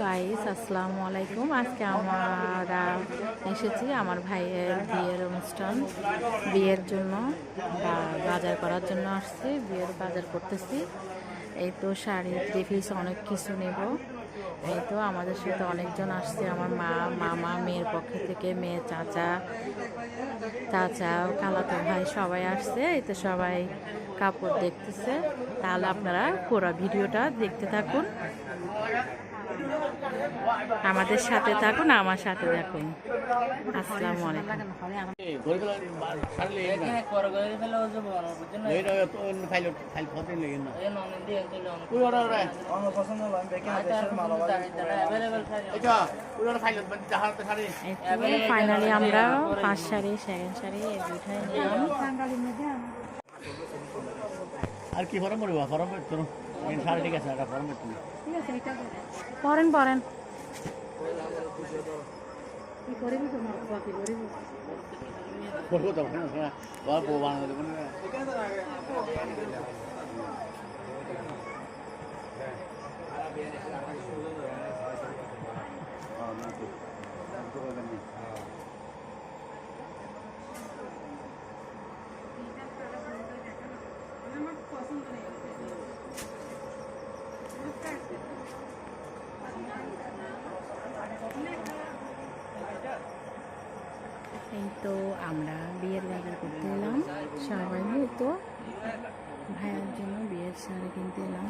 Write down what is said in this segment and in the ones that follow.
Guys, আসসালামু আলাইকুম। আজকে আমরা এসেছি আমার ভাইয়ের বিয়ের অনুষ্ঠান, বিয়ের জন্য বাজার করার জন্য আসছি। বিয়ের বাজার করতেছি। এই তো শাড়ি, থ্রি পিস অনেক কিছু নেব। এই তো আমাদের সাথে অনেকজন আসছে, আমার মা, মামা, মেয়ের পক্ষ থেকে মেয়ে, চাচা, খালাতো ভাই সবাই আসছে। এই তো সবাই কাপড় দেখতেছে। তাহলে আপনারা পুরো ভিডিওটা দেখতে থাকুন, আমাদের সাথে থাকুন, আমার সাথে থাকুন। আসসালামু আলাইকুম। ফাইনালি আমরা ফার্স্ট শাড়ি, সেকেন্ড শাড়ি এই দুইটাই নিলাম। আর কি ফরম করবো? ফরম করতো শাড়ি ঠিক আছে, একটা ফরম করতো পরেন পরেন করবো তো বউ বানানো দেবো না। এই তো আমরা বিয়ের বাজার করতে এলাম সবাই তো ভাইয়ের জন্য বিয়ের শাড়ি কিনতে এলাম।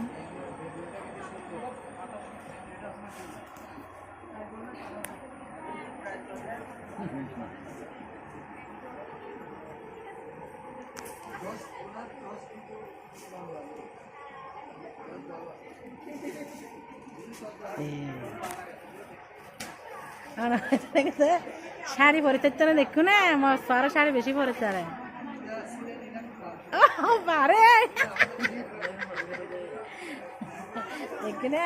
শাড়ি পরে তো দেখো না, আমার সারা শাড়ি বেশি পরে চারে পারে দেখি না।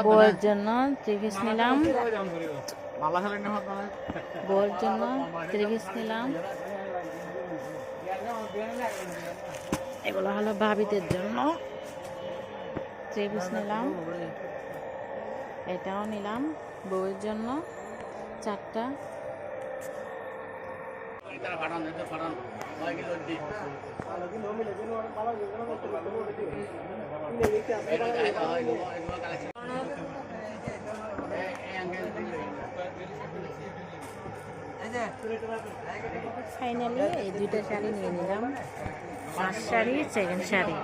বউয়ের জন্য থ্রি পিস নিলাম, বউয়ের জন্য থ্রি পিস নিলাম। এগুলো হলো ভাবিদের জন্য থ্রি পিস নিলাম। এটাও নিলাম বউয়ের জন্য চারটা। ফাইনালি এই দুইটা শাড়ি নিয়ে নিলাম, ফার্স্ট শাড়ি, সেকেন্ড শাড়ি।